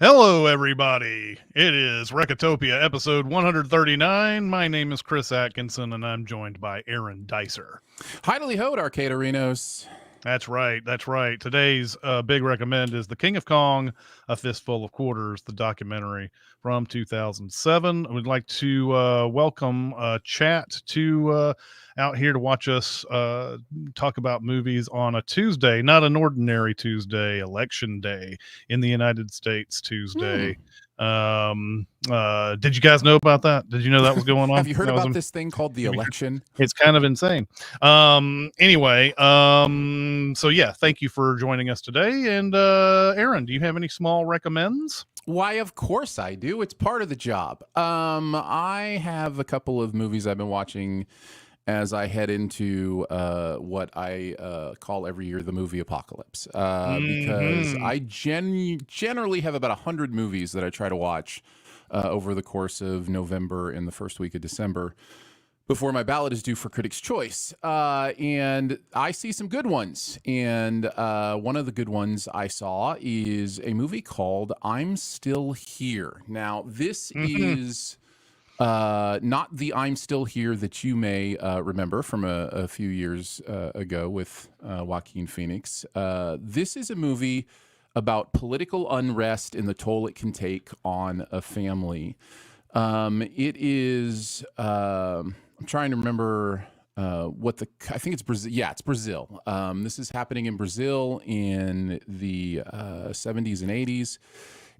Hello, everybody. It is Recotopia, episode 139. My name is Chris Atkinson, and I'm joined by Aaron Dicer. Heidely Hoed, Arcade Arenos. That's right. That's right. Today's big recommend is The King of Kong, A Fistful of Quarters, the documentary from 2007. I would like to welcome Chat to out here to watch us talk about movies on a Tuesday, not an ordinary Tuesday, election day in the United States Tuesday. Did you guys know about that? Did you know that was going on? Have you heard That was about this thing called the election? It's kind of insane. Anyway, so yeah, thank you for joining us today. And Aaron, do you have any small recommends? Why, of course I do. It's part of the job. I have a couple of movies I've been watching as I head into what I call every year the movie apocalypse, because I generally have about 100 movies that I try to watch over the course of November and the first week of December before my ballot is due for Critics' Choice. And I see some good ones. And one of the good ones I saw is a movie called I'm Still Here. Now, this is not the I'm Still Here that you may remember from a few years ago with Joaquin Phoenix. This is a movie about political unrest and the toll it can take on a family. It is, I'm trying to remember I think it's Brazil. Yeah, it's Brazil. This is happening in Brazil in the 70s and 80s.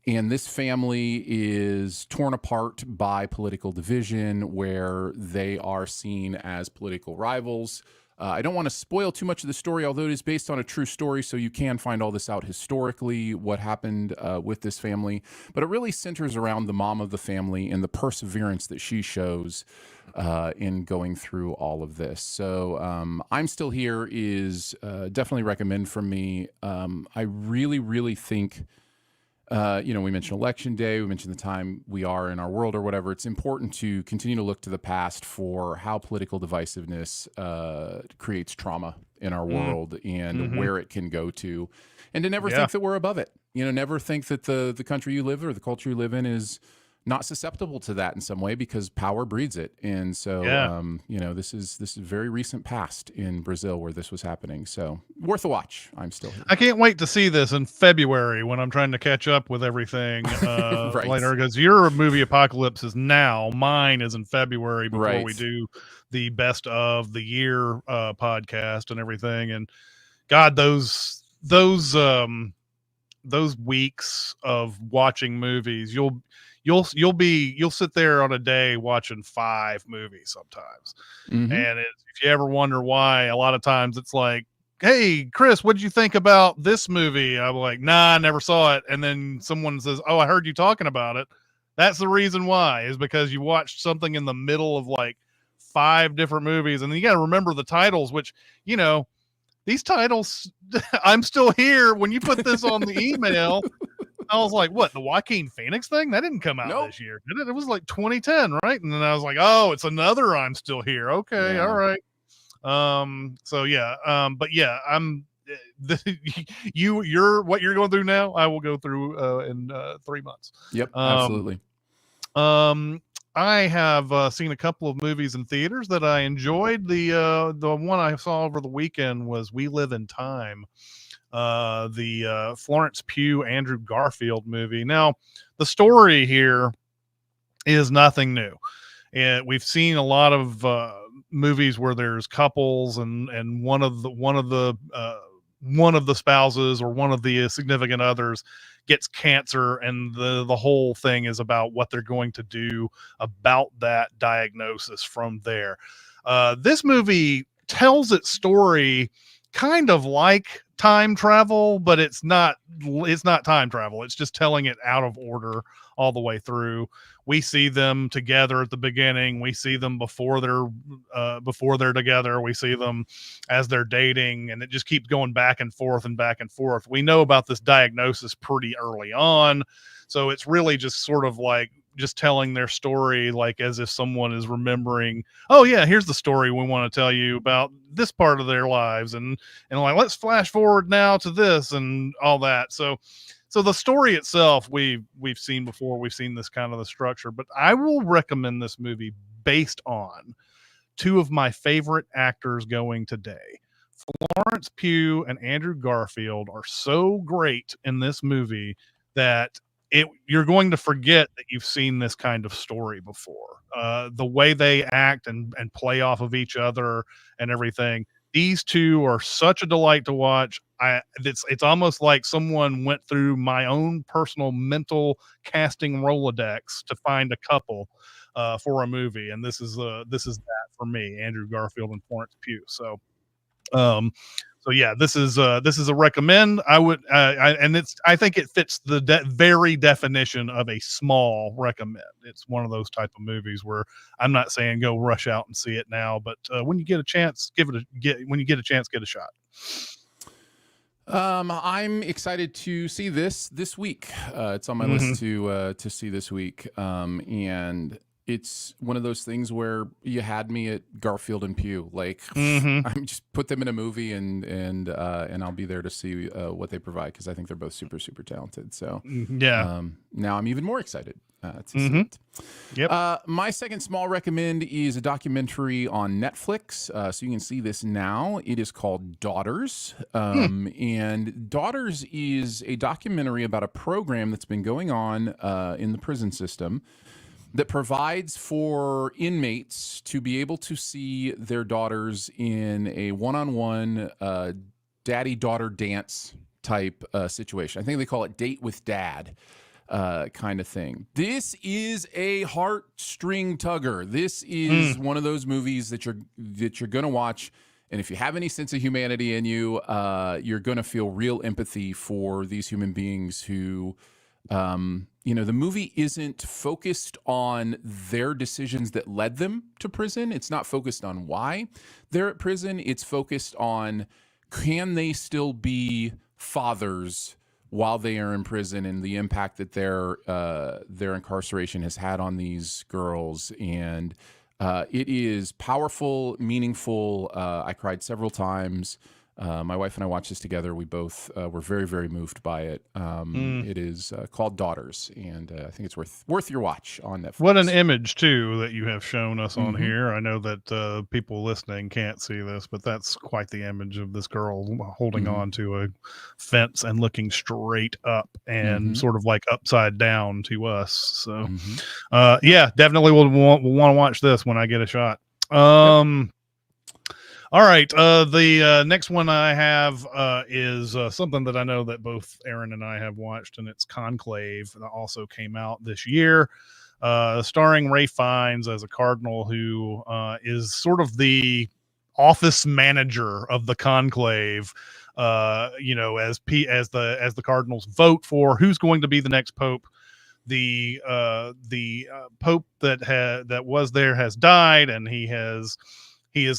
And this family is torn apart by political division where they are seen as political rivals. I don't want to spoil too much of the story, although it is based on a true story, so you can find all this out historically, what happened with this family. But it really centers around the mom of the family and the perseverance that she shows in going through all of this. So I'm Still Here is definitely recommend from me. I really, really think... we mentioned election day, we mentioned the time we are in our world or whatever. It's important to continue to look to the past for how political divisiveness creates trauma in our world and where it can go to, and to never think that we're above it. Never think that the country you live in or the culture you live in is not susceptible to that in some way, because power breeds it. And so, this is very recent past in Brazil where this was happening. So worth a watch. I'm Still Here. I can't wait to see this in February when I'm trying to catch up with everything Right. later, because your movie apocalypse is now. Mine is in February before we do the best of the year podcast and everything. And God, those weeks of watching movies, you'll sit there on a day watching 5 movies sometimes. And if you ever wonder why, a lot of times it's like, hey, Chris, what did you think about this movie? I'm like, nah, I never saw it. And then someone says, oh, I heard you talking about it. That's the reason why, is because you watched something in the middle of like 5 different movies. And then you got to remember the titles, which, these titles, I'm Still Here. When you put this on the email, I was like, what, the Joaquin Phoenix thing? That didn't come out this year. It was like 2010, right? And then I was like, oh, it's another I'm Still Here. Okay, all right. But yeah, I'm you're what you're going through now, I will go through in 3 months. Yep, absolutely. I have seen a couple of movies in theaters that I enjoyed. The one I saw over the weekend was We Live in Time. The Florence Pugh, Andrew Garfield movie. Now, the story here is nothing new. And we've seen a lot of movies where there's couples and one of the spouses or one of the significant others gets cancer, and the whole thing is about what they're going to do about that diagnosis from there. This movie tells its story kind of like time travel, but it's not time travel. It's just telling it out of order all the way through. We see them together at the beginning. We see them before they're together. We see them as they're dating, and it just keeps going back and forth and back and forth. We know about this diagnosis pretty early on, so it's really just sort of like just telling their story, like as if someone is remembering, oh yeah, here's the story we want to tell you about this part of their lives, and like, let's flash forward now to this and all that. So So the story itself, we've seen before. We've seen this kind of the structure, but I will recommend this movie based on two of my favorite actors going today. Florence Pugh and Andrew Garfield are so great in this movie that you're going to forget that you've seen this kind of story before. The way they act and play off of each other and everything. These two are such a delight to watch. It's almost like someone went through my own personal mental casting Rolodex to find a couple for a movie, and this is that for me, Andrew Garfield and Florence Pugh. Um, so yeah, this is a recommend. I would, and I think it fits the very definition of a small recommend. It's one of those type of movies where I'm not saying go rush out and see it now, but when you get a chance, when you get a chance, get a shot. I'm excited to see this week. It's on my list to see this week. And it's one of those things where you had me at Garfield and Pugh. Like, I'm just put them in a movie and I'll be there to see what they provide, because I think they're both super, super talented. So yeah, now I'm even more excited to see it. Yep. My second small recommend is a documentary on Netflix. So you can see this now. It is called Daughters. And Daughters is a documentary about a program that's been going on in the prison system that provides for inmates to be able to see their daughters in a one-on-one daddy-daughter dance type situation. I think they call it Date with Dad kind of thing. This is a heartstring tugger. This is one of those movies that you're going to watch, and if you have any sense of humanity in you, you're going to feel real empathy for these human beings who... the movie isn't focused on their decisions that led them to prison. It's not focused on why they're at prison. It's focused on, can they still be fathers while they are in prison, and the impact that their incarceration has had on these girls. And it is powerful, meaningful. I cried several times. My wife and I watched this together. We both were very, very moved by it. It is called Daughters, and I think it's worth your watch on Netflix. What an image, too, that you have shown us on here. I know that people listening can't see this, but that's quite the image of this girl holding on to a fence and looking straight up and sort of like upside down to us. So, yeah, definitely will want to watch this when I get a shot. All right. The next one I have is something that I know that both Aaron and I have watched, and it's Conclave. That also came out this year, starring Ralph Fiennes as a cardinal who is sort of the office manager of the conclave. As the cardinals vote for who's going to be the next pope. The pope that was there has died, and he has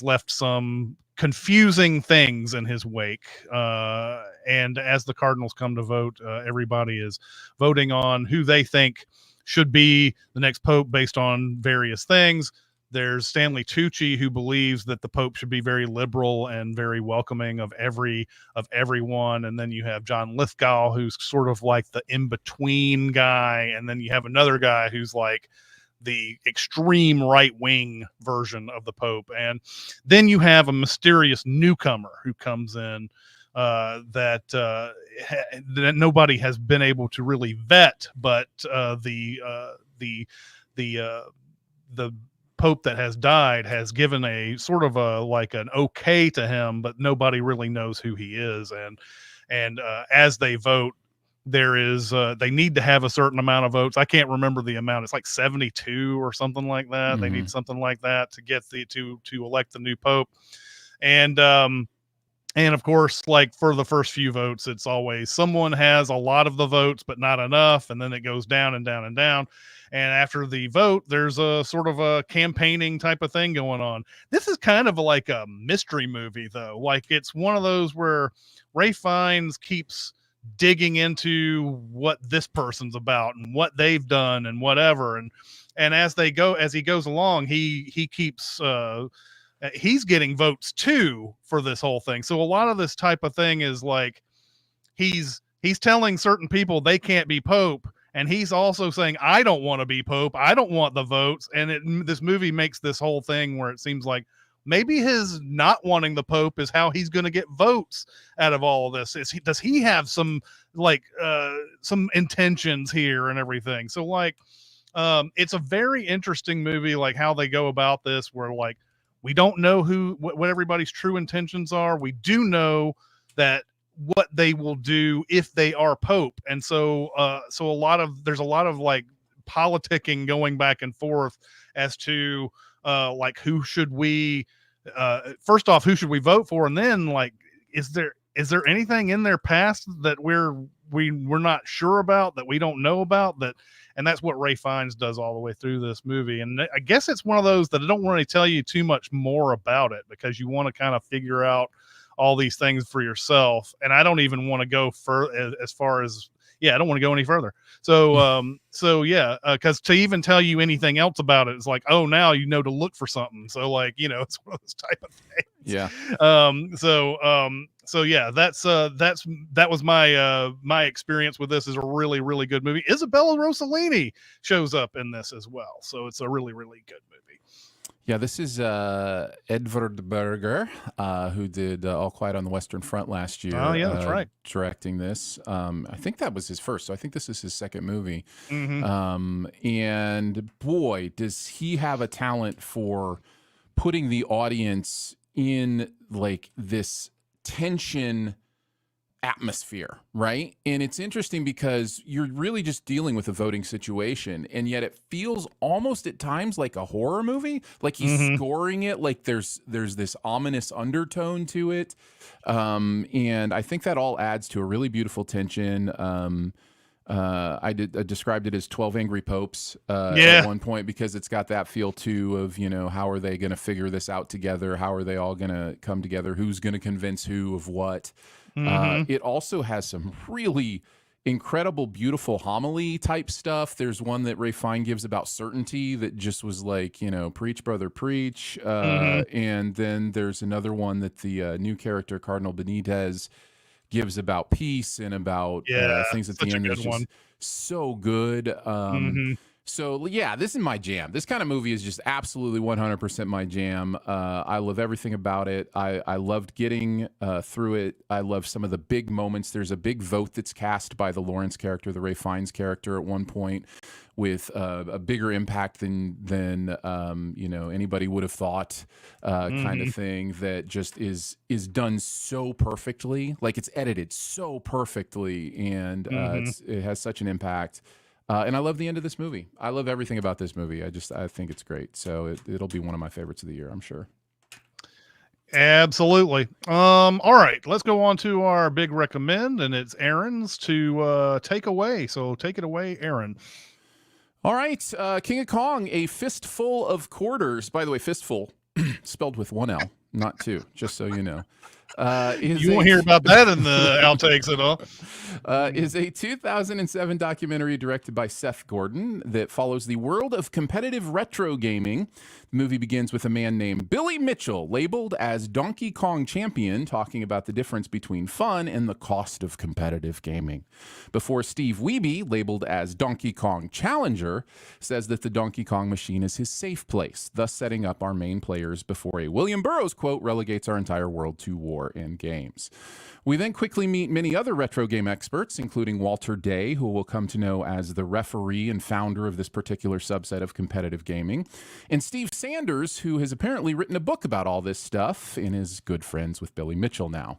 left some confusing things in his wake. And as the cardinals come to vote, everybody is voting on who they think should be the next pope based on various things. There's Stanley Tucci, who believes that the pope should be very liberal and very welcoming of everyone. And then you have John Lithgow, who's sort of like the in-between guy. And then you have another guy who's like the extreme right-wing version of the Pope. And then you have a mysterious newcomer who comes in that nobody has been able to really vet, but the Pope that has died has given a sort of an okay to him, but nobody really knows who he is. And as they vote, there is they need to have a certain amount of votes. I can't remember the amount. It's like 72 or something like that. They need something like that to get to elect the new pope. And of course, like for the first few votes, it's always someone has a lot of the votes, but not enough. And then it goes down and down and down. And after the vote, there's a sort of a campaigning type of thing going on. This is kind of like a mystery movie, though. Like, it's one of those where Ralph Fiennes keeps digging into what this person's about and what they've done and whatever. And as he goes along, he keeps he's getting votes too for this whole thing. So a lot of this type of thing is like he's he's telling certain people they can't be Pope. And he's also saying, I don't want to be Pope. I don't want the votes. And this movie makes this whole thing where it seems like maybe his not wanting the Pope is how he's going to get votes out of all of this. Does he have some some intentions here and everything? So like, it's a very interesting movie, like how they go about this, where like, we don't know what everybody's true intentions are. We do know that what they will do if they are Pope. And so there's a lot of like politicking going back and forth as to like who should we first off, who should we vote for? And then like, is there anything in their past that we're not sure about, that we don't know about, and that's what Ray Fiennes does all the way through this movie. And I guess it's one of those that I don't really tell you too much more about it, because you want to kind of figure out all these things for yourself. And I don't even want to go as far as, I don't want to go any further. So, because to even tell you anything else about it, it's like, oh, now you know to look for something. So like, it's one of those type of things. Yeah. That was my experience with this. Is a really, really good movie. Isabella Rossellini shows up in this as well. So it's a really, really good movie. Yeah, this is Edvard Berger, who did All Quiet on the Western Front last year. Oh, yeah, that's right. Directing this. I think that was his first, so I think this is his second movie. Mm-hmm. And boy, does he have a talent for putting the audience in like this tension atmosphere, right? And it's interesting because you're really just dealing with a voting situation, and yet it feels almost at times like a horror movie, like he's scoring it, like there's this ominous undertone to it, and I think that all adds to a really beautiful tension. I described it as 12 Angry Popes at one point, because it's got that feel too of, how are they going to figure this out together? How are they all going to come together? Who's going to convince who of what? It also has some really incredible, beautiful homily type stuff. There's one that Ray Fiennes gives about certainty that just was like, preach, brother, preach. And then there's another one that the new character, Cardinal Benitez, gives about peace and about things at the end. It's just so good. So yeah, this is my jam. This kind of movie is just absolutely 100% my jam. I love everything about it. I loved getting through it. I love some of the big moments. There's a big vote that's cast by the Lawrence character, the Ray Fiennes character, at one point, with a bigger impact than anybody would have thought, kind of thing, that just is done so perfectly. Like, it's edited so perfectly, and it has such an impact. And I love the end of this movie. I love everything about this movie. I think it's great. So it'll be one of my favorites of the year, I'm sure. Absolutely. All right, let's go on to our big recommend, and it's Aaron's to take away. So take it away, Aaron. All right, King of Kong, A Fistful of Quarters. By the way, Fistful, spelled with one L, not two, just so you know. You won't hear about that in the outtakes at all. Is a 2007 documentary directed by Seth Gordon that follows the world of competitive retro gaming. The movie begins with a man named Billy Mitchell, labeled as Donkey Kong Champion, talking about the difference between fun and the cost of competitive gaming, before Steve Wiebe, labeled as Donkey Kong Challenger, says that the Donkey Kong machine is his safe place, thus setting up our main players before a William Burroughs quote relegates our entire world to war and games. We then quickly meet many other retro game experts, including Walter Day, who we'll come to know as the referee and founder of this particular subset of competitive gaming, and Steve Sanders, who has apparently written a book about all this stuff and is good friends with Billy Mitchell now.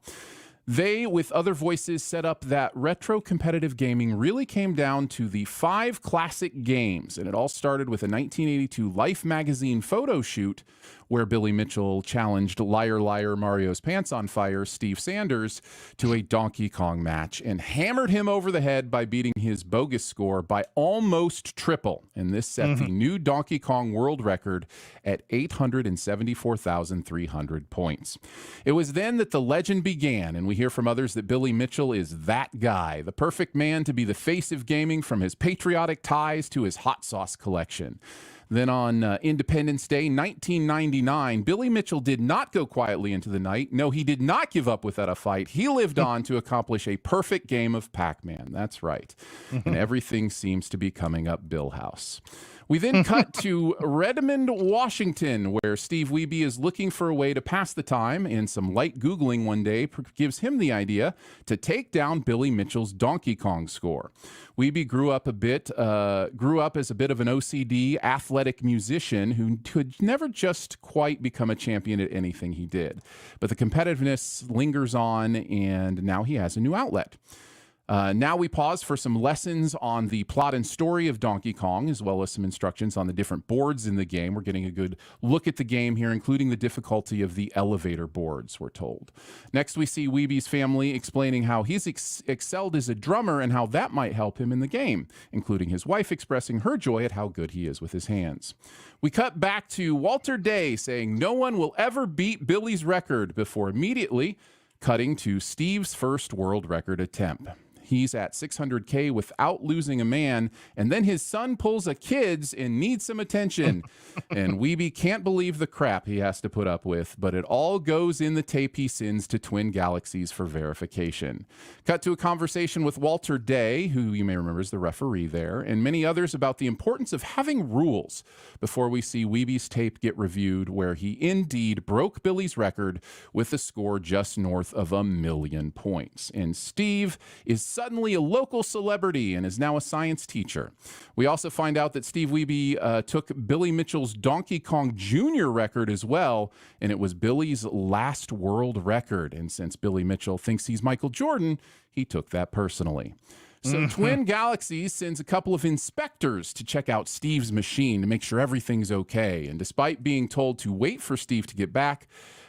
They, with other voices, set up that retro competitive gaming really came down to the 5 classic games, and it all started with a 1982 Life magazine photo shoot where Billy Mitchell challenged Liar Liar Mario's Pants on Fire Steve Sanders to a Donkey Kong match and hammered him over the head by beating his bogus score by almost triple. And this set the new Donkey Kong world record at 874,300 points. It was then that the legend began, and we hear from others that Billy Mitchell is that guy, the perfect man to be the face of gaming, from his patriotic ties to his hot sauce collection. Then on Independence Day, 1999, Billy Mitchell did not go quietly into the night. No, he did not give up without a fight. He lived on to accomplish a perfect game of Pac-Man. That's right. And everything seems to be coming up Bill House. We then cut to Redmond, Washington, where Steve Wiebe is looking for a way to pass the time, and some light Googling one day gives him the idea to take down Billy Mitchell's Donkey Kong score. Wiebe grew up as a bit of an OCD athletic musician who could never just quite become a champion at anything he did. But the competitiveness lingers on, and now he has a new outlet. Now we pause for some lessons on the plot and story of Donkey Kong, as well as some instructions on the different boards in the game. We're getting a good look at the game here, including the difficulty of the elevator boards, we're told. Next, we see Wiebe's family explaining how he's excelled as a drummer and how that might help him in the game, including his wife expressing her joy at how good he is with his hands. We cut back to Walter Day saying no one will ever beat Billy's record before immediately cutting to Steve's first world record attempt. He's at 600K without losing a man, and then his son pulls a kid's and needs some attention. And Wiebe can't believe the crap he has to put up with, but it all goes in the tape he sends to Twin Galaxies for verification. Cut to a conversation with Walter Day, who you may remember is the referee there, and many others about the importance of having rules before we see Wiebe's tape get reviewed, where he indeed broke Billy's record with a score just north of 1,000,000 points. And Steve is suddenly a local celebrity and is now a science teacher. We also find out that Steve Wiebe took Billy Mitchell's Donkey Kong Jr. record as well, and it was Billy's last world record. And since Billy Mitchell thinks he's Michael Jordan, he took that personally. So Twin Galaxies sends a couple of inspectors to check out Steve's machine to make sure everything's okay. And despite being told to wait for Steve to get back,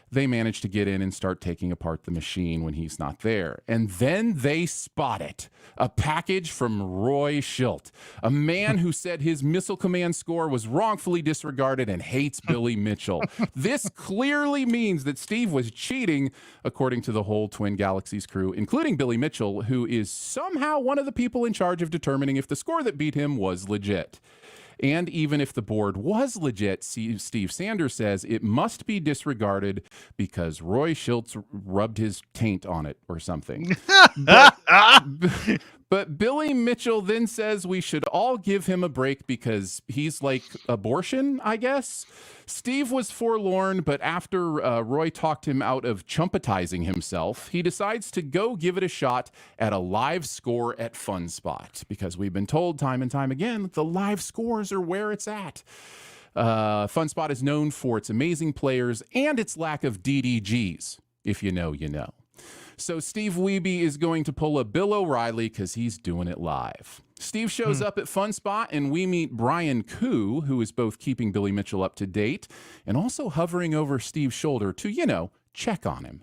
they manage to get in and start taking apart the machine when he's not there. And then they spot it. A package from Roy Schilt, a man who said his Missile Command score was wrongfully disregarded and hates Billy Mitchell. This clearly means that Steve was cheating, according to the whole Twin Galaxies crew, including Billy Mitchell, who is somehow one of the people in charge of determining if the score that beat him was legit. And even if the board was legit, Steve Sanders says it must be disregarded because Roy Schultz rubbed his taint on it or something. But Billy Mitchell then says we should all give him a break because he's like abortion, I guess. Steve was forlorn, but after Roy talked him out of chumpatizing himself, he decides to go give it a shot at a live score at FunSpot, because we've been told time and time again that the live scores are where it's at. FunSpot is known for its amazing players and its lack of DDGs. If you know, you know. So Steve Wiebe is going to pull a Bill O'Reilly because he's doing it live. Steve shows up at FunSpot, and we meet Brian Koo, who is both keeping Billy Mitchell up to date and also hovering over Steve's shoulder to, you know, check on him.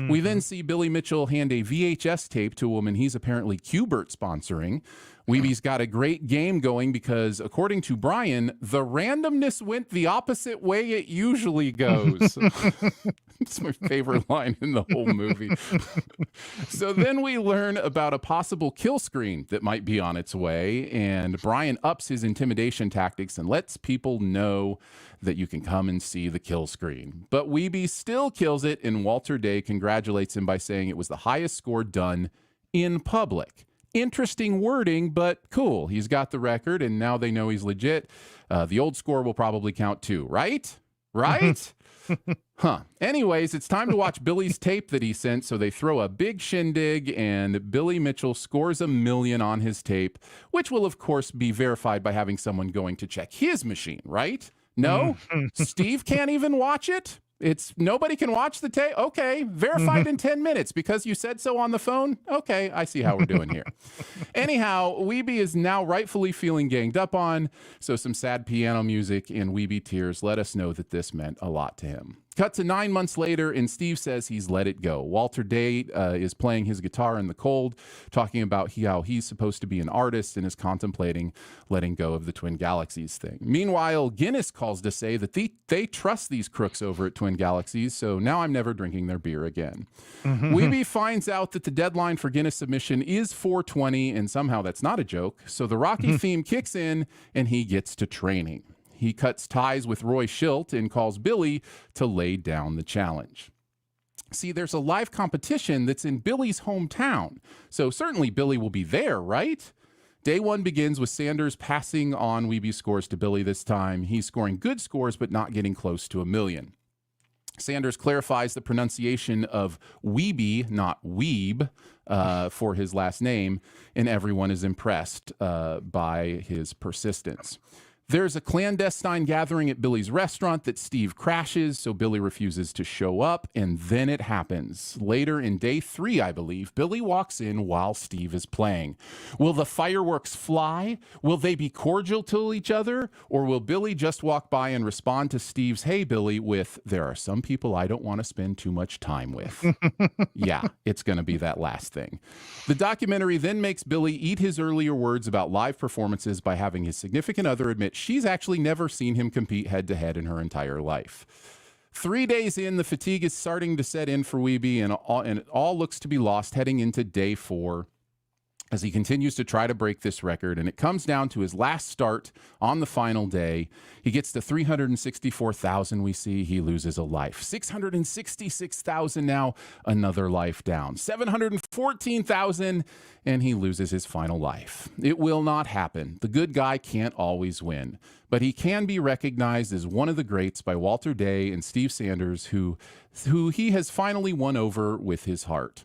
We then see Billy Mitchell hand a VHS tape to a woman he's apparently Qbert sponsoring. Wiebe's got a great game going because, according to Brian, the randomness went the opposite way it usually goes. It's my favorite line in the whole movie. So then we learn about a possible kill screen that might be on its way, and Brian ups his intimidation tactics and lets people know that you can come and see the kill screen. But Wiebe still kills it, and Walter Day congratulates him by saying it was the highest score done in public. Interesting wording, but cool. He's got the record, and now they know he's legit. The old score will probably count too, right? Right? Huh. Anyways, it's time to watch Billy's tape that he sent, so they throw a big shindig, and Billy Mitchell scores 1,000,000 on his tape, which will, of course, be verified by having someone going to check his machine, right? No? Steve can't even watch it? It's nobody can watch the tape. Okay, verified in 10 minutes because you said so on the phone. Okay, I see how we're doing here. Anyhow, Wiebe is now rightfully feeling ganged up on, so some sad piano music and Wiebe tears let us know that this meant a lot to him. Cut to 9 months later, and Steve says he's let it go. Walter Day is playing his guitar in the cold, talking about how he's supposed to be an artist and is contemplating letting go of the Twin Galaxies thing. Meanwhile, Guinness calls to say that they trust these crooks over at Twin Galaxies, so now I'm never drinking their beer again. Wiebe finds out that the deadline for Guinness submission is 4/20, and somehow that's not a joke, so the Rocky theme kicks in, and he gets to training. He cuts ties with Roy Schilt and calls Billy to lay down the challenge. See, there's a live competition that's in Billy's hometown, so certainly Billy will be there, right? Day one begins with Sanders passing on Weeby's scores to Billy this time. He's scoring good scores, but not getting close to 1 million. Sanders clarifies the pronunciation of Weeby, not Weeb, for his last name, and everyone is impressed by his persistence. There's a clandestine gathering at Billy's restaurant that Steve crashes, so Billy refuses to show up, and then it happens. Later in day 3, I believe, Billy walks in while Steve is playing. Will the fireworks fly? Will they be cordial to each other? Or will Billy just walk by and respond to Steve's, "Hey, Billy," with, "There are some people I don't want to spend too much time with." Yeah, it's going to be that last thing. The documentary then makes Billy eat his earlier words about live performances by having his significant other admit she's actually never seen him compete head-to-head in her entire life. 3 days in, the fatigue is starting to set in for Weeby, and it all looks to be lost heading into day 4 as he continues to try to break this record, and it comes down to his last start on the final day. He gets to 364,000, we see. He loses a life. 666,000 now, another life down. 714,000, and he loses his final life. It will not happen. The good guy can't always win, but he can be recognized as one of the greats by Walter Day and Steve Sanders, who he has finally won over with his heart.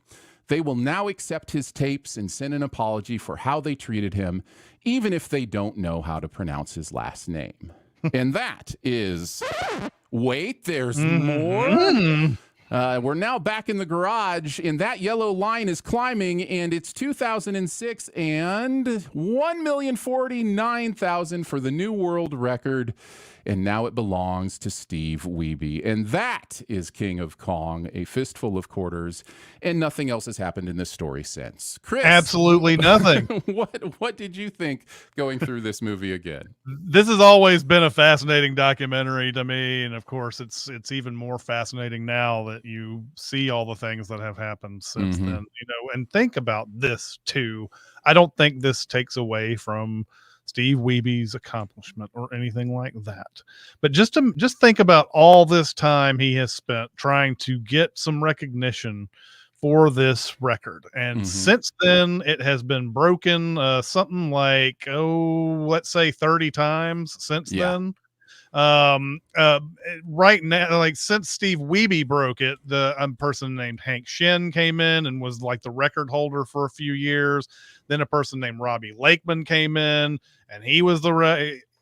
They will now accept his tapes and send an apology for how they treated him, even if they don't know how to pronounce his last name. And that is... Wait, there's more? We're now back in the garage, and that yellow line is climbing, and it's 2006 and 1,049,000 for the new world record. And now it belongs to Steve Weeby. And that is King of Kong, a fistful of quarters. And nothing else has happened in this story since. Chris. Absolutely nothing. What did you think going through this movie again? This has always been a fascinating documentary to me. And of course, it's even more fascinating now that you see all the things that have happened since then. And think about this too. I don't think this takes away from Steve Weeby's accomplishment or anything like that. But just think about all this time he has spent trying to get some recognition for this record. And since then, it has been broken something like, let's say 30 times since then. Right now, like since Steve Weeby broke it, a person named Hank Shin came in and was like the record holder for a few years. Then a person named Robbie Lakeman came in, and he was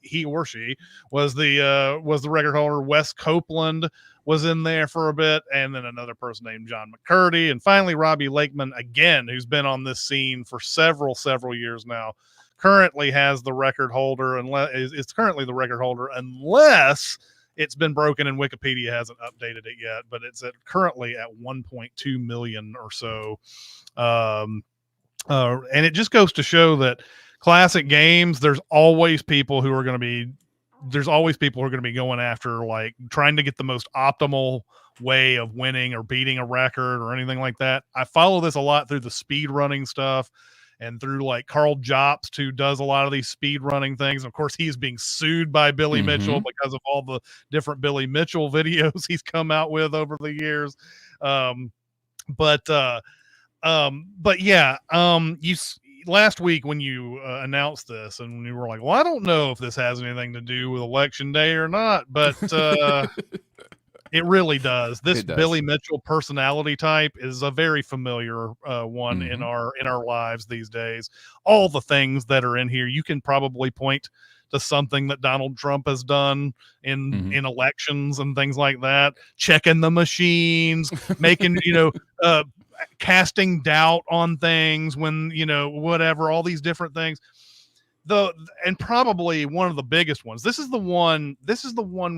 he or she was the record holder. Wes Copeland was in there for a bit, and then another person named John McCurdy, and finally Robbie Lakeman again, who's been on this scene for several years now. Currently has the record holder, it's currently the record holder unless it's been broken and Wikipedia hasn't updated it yet, but it's currently at 1.2 million or so. And it just goes to show that classic games, there's always people who are going to be going after, like, trying to get the most optimal way of winning or beating a record or anything like that. I follow this a lot through the speed running stuff and through like Carl Jobst, who does a lot of these speed running things. Of course, he's being sued by Billy Mitchell because of all the different Billy Mitchell videos he's come out with over the years. But yeah, last week when you announced this and you were like, well, I don't know if this has anything to do with election day or not, but it really does. It does. Billy Mitchell personality type is a very familiar one in our lives these days. All the things that are in here, you can probably point to something that Donald Trump has done in elections and things like that. Checking the machines, making, casting doubt on things when, whatever, all these different things. And probably one of the biggest ones. This is the one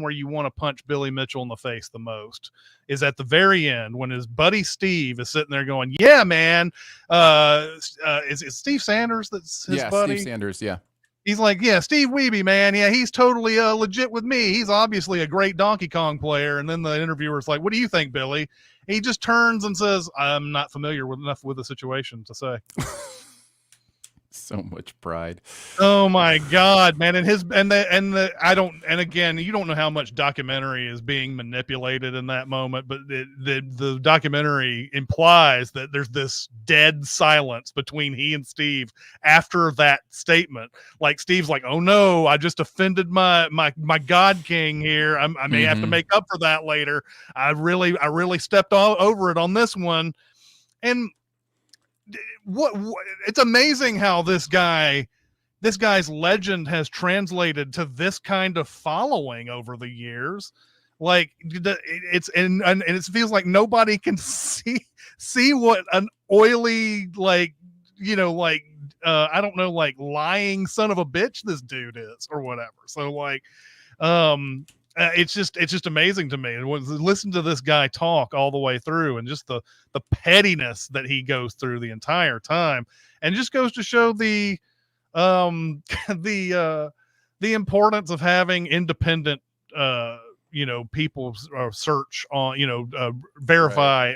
where you want to punch Billy Mitchell in the face the most, is at the very end when his buddy Steve is sitting there going, yeah, man, is it Steve Sanders that's his buddy? Steve Sanders, yeah. He's like, yeah, Steve Weeby, man. Yeah, he's totally legit with me. He's obviously a great Donkey Kong player. And then the interviewer's like, what do you think, Billy? He just turns and says, I'm not familiar enough with the situation to say. So much pride. Oh my God, man. And I don't, and again, you don't know how much documentary is being manipulated in that moment, but the documentary implies that there's this dead silence between he and Steve after that statement. Like Steve's like, oh no, I just offended my God King here. I may have to make up for that later. I really stepped all over it on this one. And what it's amazing how this guy's legend has translated to this kind of following over the years. Like it's and it feels like nobody can see what an oily, like, like I don't know, like lying son of a bitch this dude is or whatever. So like it's just amazing to me. And listen to this guy talk all the way through, and just the pettiness that he goes through the entire time, and just goes to show the the importance of having independent people search on, verify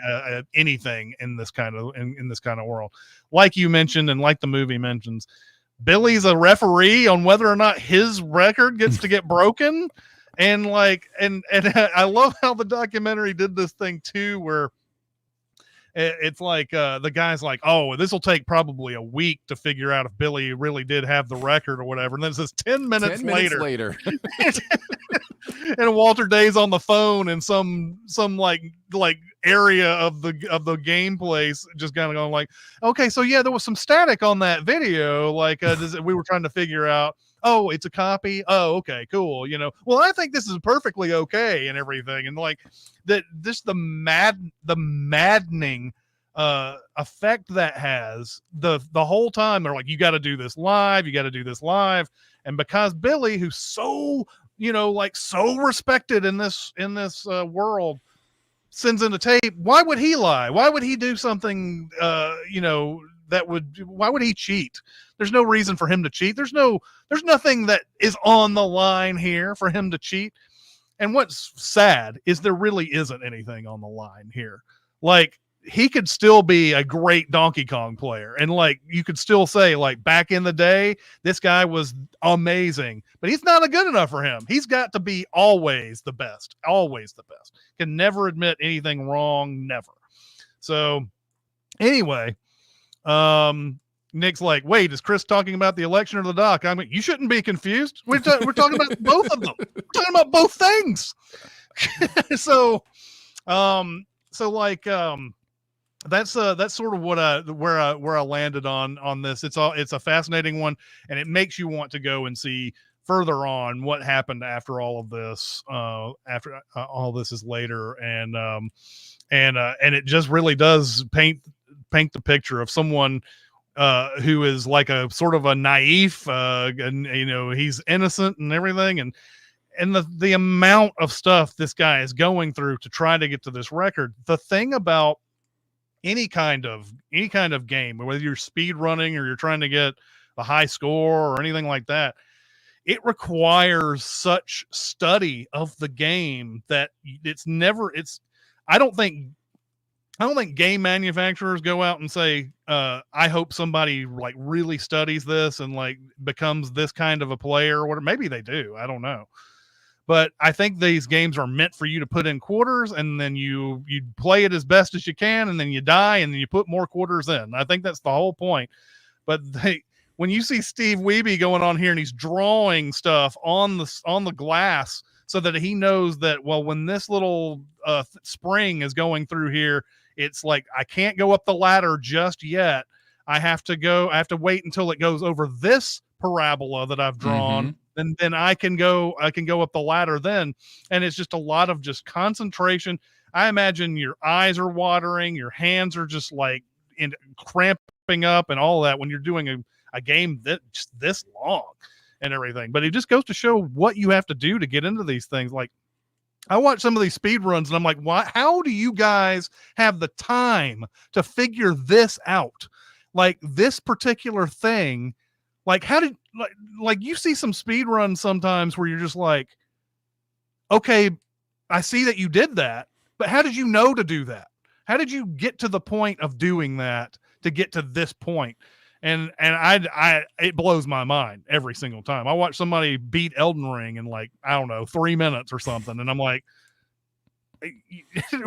anything in this kind of in this kind of world, like you mentioned, and like the movie mentions. Billy's a referee on whether or not his record gets to get broken. And like, and I love how the documentary did this thing too, where it's like the guy's like, oh, this will take probably a week to figure out if Billy really did have the record or whatever. And then it says 10 minutes later. And Walter Day's on the phone in some like area of the game place, just kind of going like, okay, so yeah, there was some static on that video. Like, we were trying to figure out, oh, it's a copy. Oh, okay, cool. Well, I think this is perfectly okay and everything. And like that, just the maddening effect that has the whole time. They're like, you got to do this live. You got to do this live. And because Billy, who's so, like so respected in this world, sends in a tape, why would he lie? Why would he do something, why would he cheat? There's no reason for him to cheat. There's nothing that is on the line here for him to cheat. And what's sad is there really isn't anything on the line here. Like, he could still be a great Donkey Kong player. And like, you could still say, like, back in the day, this guy was amazing, but he's not good enough for him. He's got to be always the best, can never admit anything wrong. Never. So anyway, Nick's like, wait, is Chris talking about the election or the doc? I mean, you shouldn't be confused. We're talking about both of them. We're talking about both things. So that's sort of where I landed on this. It's a fascinating one, and it makes you want to go and see further on what happened after all of this. After all this is later, and it just really does paint the picture of someone who is like a sort of a naif, and he's innocent and everything, and the amount of stuff this guy is going through to try to get to this record. The thing about any kind of game, whether you're speed running or you're trying to get a high score or anything like that, it requires such study of the game that I don't think game manufacturers go out and say, I hope somebody like really studies this and like becomes this kind of a player or whatever. Maybe they do. I don't know. But I think these games are meant for you to put in quarters, and then you play it as best as you can, and then you die, and then you put more quarters in. I think that's the whole point. But when you see Steve Wiebe going on here and he's drawing stuff on the glass so that he knows that, well, when this little spring is going through here, it's like, I can't go up the ladder just yet. I have to wait until it goes over this parabola that I've drawn. Mm-hmm. Then I can go up the ladder then. And it's just a lot of just concentration. I imagine your eyes are watering, your hands are just like cramping up and all that when you're doing a game that just this long and everything. But it just goes to show what you have to do to get into these things. Like, I watch some of these speed runs and I'm like, how do you guys have the time to figure this out? Like, this particular thing, like, how did, like you see some speed runs sometimes where you're just like, okay, I see that you did that, but how did you know to do that? How did you get to the point of doing that to get to this point? I it blows my mind every single time. I watch somebody beat Elden Ring in like, I don't know, 3 minutes or something, and I'm like,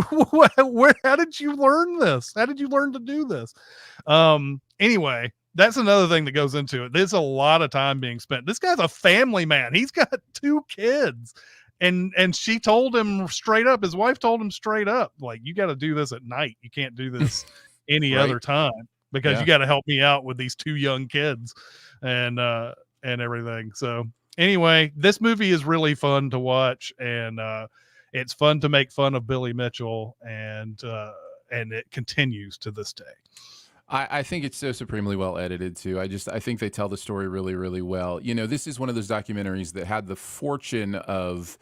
where, how did you learn this? How did you learn to do this? Anyway, that's another thing that goes into it. There's a lot of time being spent. This guy's a family man. He's got 2 kids. And she told him straight up, his wife told him straight up, like, you got to do this at night. You can't do this any Right. other time because Yeah. you got to help me out with these 2 young kids and everything. So anyway, this movie is really fun to watch, and it's fun to make fun of Billy Mitchell, and it continues to this day. I think it's so supremely well edited too. I think they tell the story really, really well. You know, this is one of those documentaries that had the fortune of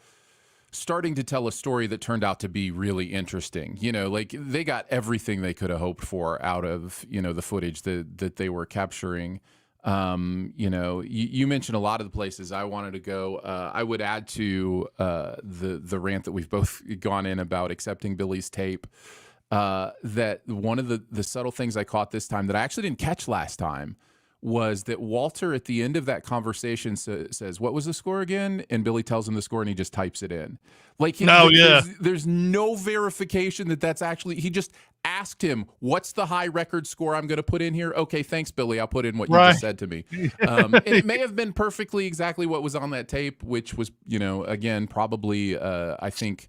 starting to tell a story that turned out to be really interesting. You know, like they got everything they could have hoped for out of, you know, the footage that they were capturing. You know, you mentioned a lot of the places I wanted to go. I would add to the rant that we've both gone in about accepting Billy's tape. That one of the subtle things I caught this time that I actually didn't catch last time was that Walter at the end of that conversation says, "What was the score again?" And Billy tells him the score, and he just types it in. Like, there's no verification that that's actually. He just asked him, "What's the high record score I'm going to put in here?" Okay, thanks, Billy. I'll put in what you just said to me. And it may have been perfectly exactly what was on that tape, which was, you know, again, probably I think.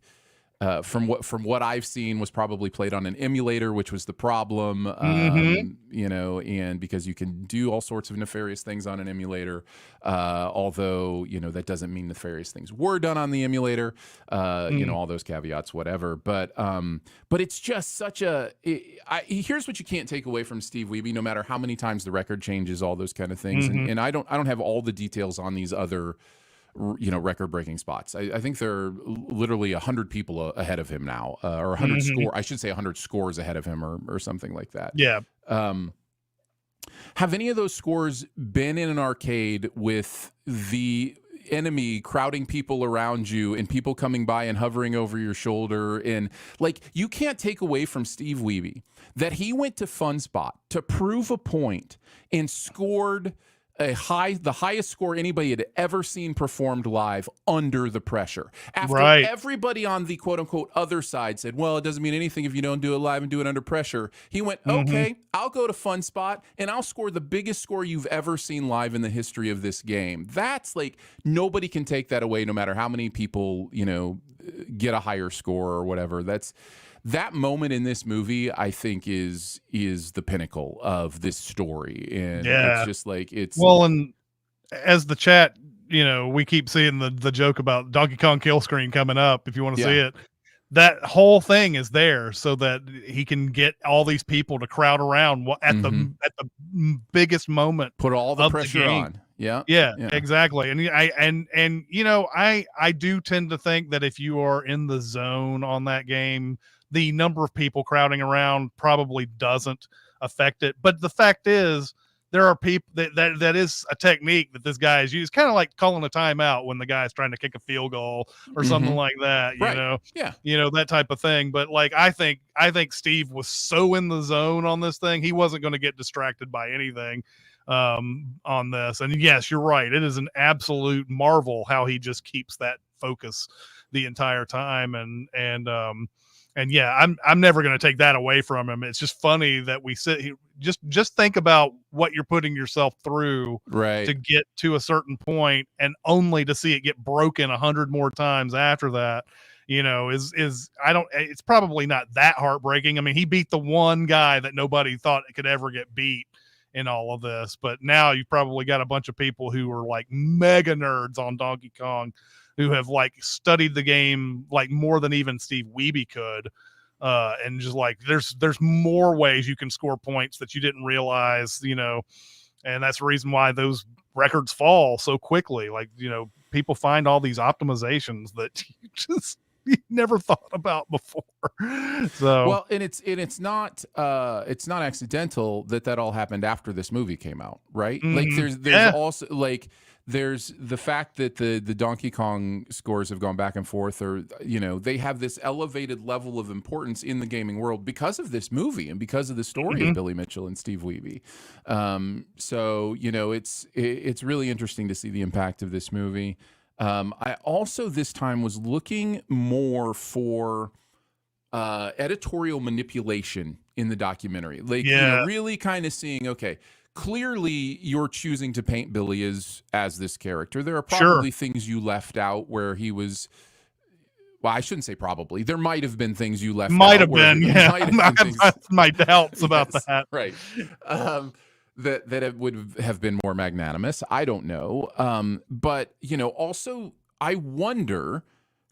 From what I've seen, was probably played on an emulator, which was the problem. You know, and because you can do all sorts of nefarious things on an emulator, although, you know, that doesn't mean nefarious things were done on the emulator. You know, all those caveats, whatever. But it's just such a. Here's what you can't take away from Steve Wiebe, no matter how many times the record changes, all those kind of things. And I don't have all the details on these other, you know, record-breaking spots. I think there are literally 100 people ahead of him now, or 100 score. I should say 100 scores ahead of him, or something like that. Yeah. Have any of those scores been in an arcade with the enemy crowding people around you and people coming by and hovering over your shoulder? And like, you can't take away from Steve Wiebe that he went to FunSpot to prove a point and scored the highest score anybody had ever seen performed live under the pressure. After everybody on the quote unquote other side said, well, it doesn't mean anything if you don't do it live and do it under pressure, he went, okay, I'll go to FunSpot and I'll score the biggest score you've ever seen live in the history of this game. That's like, nobody can take that away, no matter how many people, you know, get a higher score or whatever. That moment in this movie, I think, is the pinnacle of this story. And it's just like, it's... Well, and as the chat, you know, we keep seeing the joke about Donkey Kong kill screen coming up. If you want to see it, that whole thing is there so that he can get all these people to crowd around at the biggest moment. Put all the pressure on. Yeah, exactly. And you know, I do tend to think that if you are in the zone on that game, the number of people crowding around probably doesn't affect it. But the fact is, there are people that is a technique that this guy has used, kind of like calling a timeout when the guy is trying to kick a field goal or something like that, you know? Yeah. You know, that type of thing. But like, I think Steve was so in the zone on this thing, he wasn't going to get distracted by anything on this. And yes, you're right. It is an absolute marvel how he just keeps that focus the entire time. And yeah, I'm never going to take that away from him. It's just funny that we sit here, just think about what you're putting yourself through to get to a certain point, and only to see it get broken 100 more times after that, you know, it's probably not that heartbreaking. I mean, he beat the one guy that nobody thought could ever get beat in all of this, but now you've probably got a bunch of people who are like mega nerds on Donkey Kong, who have like studied the game like more than even Steve Wiebe could, and just like there's more ways you can score points that you didn't realize, you know, and that's the reason why those records fall so quickly. Like, you know, people find all these optimizations that you never thought about before. So well, and it's not accidental that all happened after this movie came out, right? Like there's also like there's the fact that the Donkey Kong scores have gone back and forth, or they have this elevated level of importance in the gaming world because of this movie and because of the story of Billy Mitchell and Steve Wiebe. So it's really interesting to see the impact of this movie. I also this time was looking more for editorial manipulation in the documentary, like really kind of seeing, okay, clearly you're choosing to paint Billy as this character. There are probably things you left out where he was. Well, I shouldn't say probably. There might have been things you left out. Might have been. I have my doubts about that. Right. That it would have been more magnanimous. I don't know. But also I wonder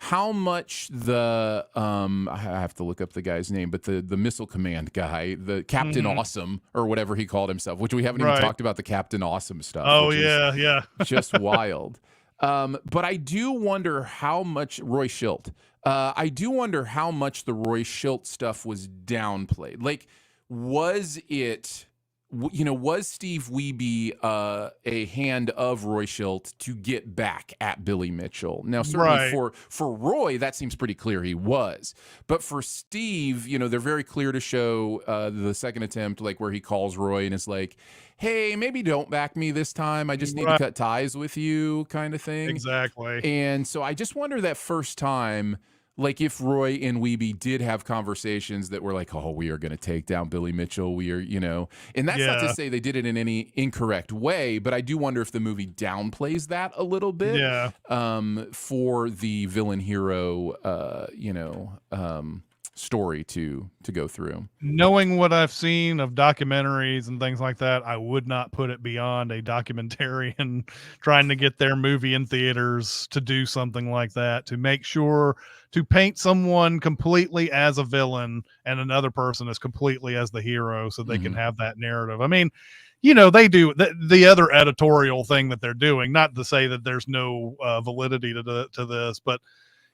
how much the I have to look up the guy's name, but the Missile Command guy, the Captain Awesome or whatever he called himself, which we haven't even talked about the Captain Awesome stuff. Oh yeah, just wild. But I do wonder how much Roy Schilt. I do wonder how much the Roy Schilt stuff was downplayed. Like, was it? Was Steve Wiebe a hand of Roy Schilt to get back at Billy Mitchell? Now, certainly for Roy, that seems pretty clear he was. But for Steve, they're very clear to show the second attempt, like where he calls Roy and is like, hey, maybe don't back me this time. I just need to cut ties with you, kind of thing. Exactly. And so I just wonder that first time, like if Roy and Wiebe did have conversations that were like, oh, we are going to take down Billy Mitchell. We are, and that's not to say they did it in any incorrect way, but I do wonder if the movie downplays that a little bit for the villain hero, story to go through. Knowing what I've seen of documentaries and things like that, I would not put it beyond a documentarian trying to get their movie in theaters to do something like that, to make sure to paint someone completely as a villain and another person as completely as the hero so they can have that narrative. I mean, they do the other editorial thing that they're doing, not to say that there's no validity to this, but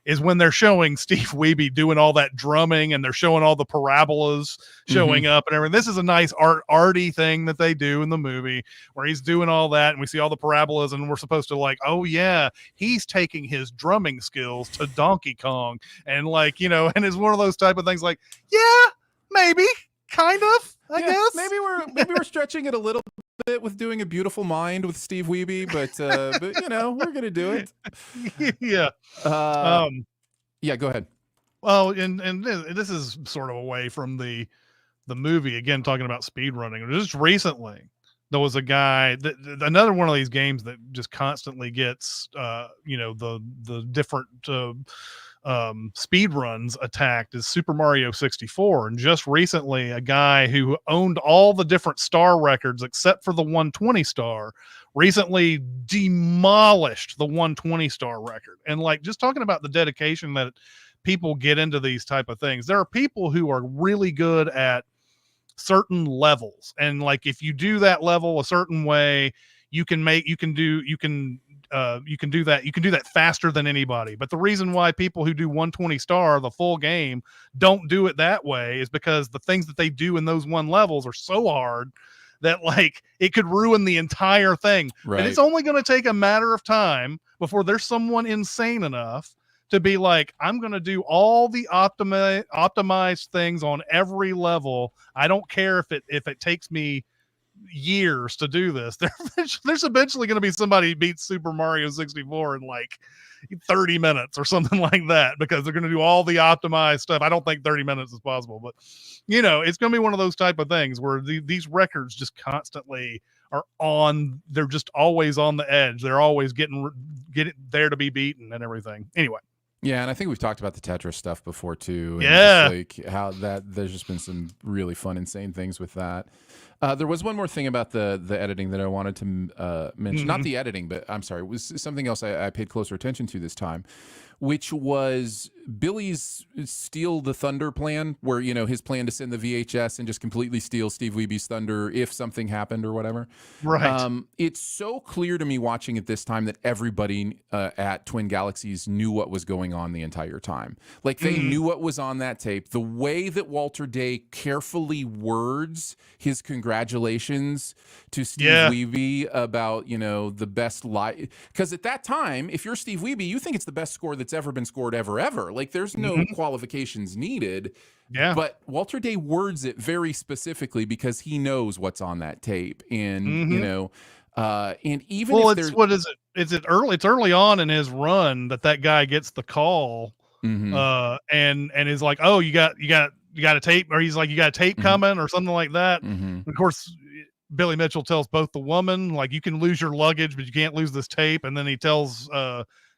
is when they're showing Steve Wiebe doing all that drumming and they're showing all the parabolas showing up and everything. This is a nice arty thing that they do in the movie where he's doing all that and we see all the parabolas and we're supposed to like, oh yeah, he's taking his drumming skills to Donkey Kong. And like, and it's one of those type of things like, yeah, maybe, kind of, I guess. Maybe we're stretching it a little bit with doing A Beautiful Mind with Steve Wiebe, but we're gonna do it. Yeah. Yeah, go ahead. Well, and this is sort of away from the movie again, talking about speed running. Just recently, there was a guy another one of these games that just constantly gets the different speed runs attacked is Super Mario 64. And just recently, a guy who owned all the different star records except for the 120 star recently demolished the 120 star record. And like, just talking about the dedication that people get into these type of things, there are people who are really good at certain levels, and like if you do that level a certain way, you can do that faster than anybody. But the reason why people who do 120 star the full game don't do it that way is because the things that they do in those one levels are so hard that like it could ruin the entire thing. Right. And it's only going to take a matter of time before there's someone insane enough to be like, I'm going to do all the optimized things on every level. I don't care if it takes me years to do this. There's eventually going to be somebody who beats Super Mario 64 in like 30 minutes or something like that, because they're going to do all the optimized stuff. I don't think 30 minutes is possible, but it's going to be one of those type of things where these records just constantly are they're just always on the edge. They're always getting there to be beaten and everything. Anyway. Yeah, and I think we've talked about the Tetris stuff before too. And yeah, just like how there's just been some really fun, insane things with that. There was one more thing about the editing that I wanted to mention. Not the editing, but I'm sorry, it was something else I paid closer attention to this time, which was Billy's Steal the Thunder plan, where, his plan to send the VHS and just completely steal Steve Wiebe's thunder if something happened or whatever. Right. It's so clear to me watching it this time that everybody at Twin Galaxies knew what was going on the entire time. Like, they knew what was on that tape. The way that Walter Day carefully words his congratulations congratulations to Steve Yeah. Wiebe about, you know, the best live. Because at that time, if you're Steve Wiebe, you think it's the best score that's ever been scored ever. Like there's no Mhm. qualifications needed. Yeah. But Walter Day words it very specifically because he knows what's on that tape. And, you Mhm. know, and even Well, if it's there's, what is it? Is it early? It's early on in his run that guy gets the call, Mhm, and is like, "Oh, you got a tape," or he's like, "You got a tape mhm, coming," or something like that. mhm. Of course, Billy Mitchell tells both the woman like, "You can lose your luggage, but you can't lose this tape," and then he tells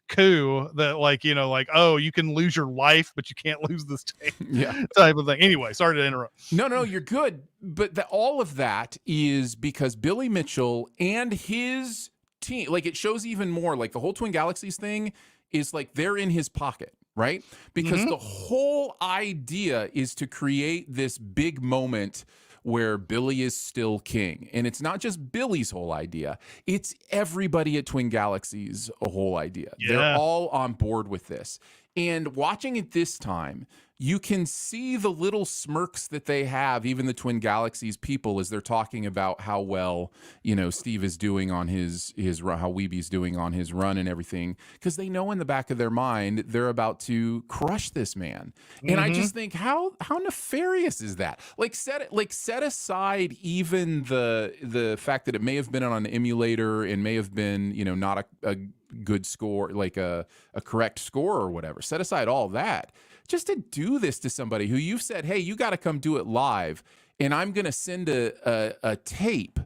Koo that like, you know, like, "Oh, you can lose your life, but you can't lose this tape," Yeah. type of thing. Anyway, sorry to interrupt. No, you're good. But all of that is because Billy Mitchell and his team, like it shows even more, like the whole Twin Galaxies thing is like they're in his pocket, right? Because Mhm. the whole idea is to create this big moment where Billy is still king. And it's not just Billy's whole idea, it's everybody at Twin Galaxies' whole idea. They're Yeah. all on board with this. And watching it this time, you can see the little smirks that they have, even the Twin Galaxies people, as they're talking about how well, you know, Steve is doing on his run, how Weeby's doing on his run and everything, because they know in the back of their mind they're about to crush this man. And I Mhm. just think how nefarious is that? Set aside even the fact that it may have been on an emulator and may have been, you know, not a good score, like a correct score or whatever. Set aside all that, just to do this to somebody who you've said, hey, you got to come do it live, and I'm going to send a tape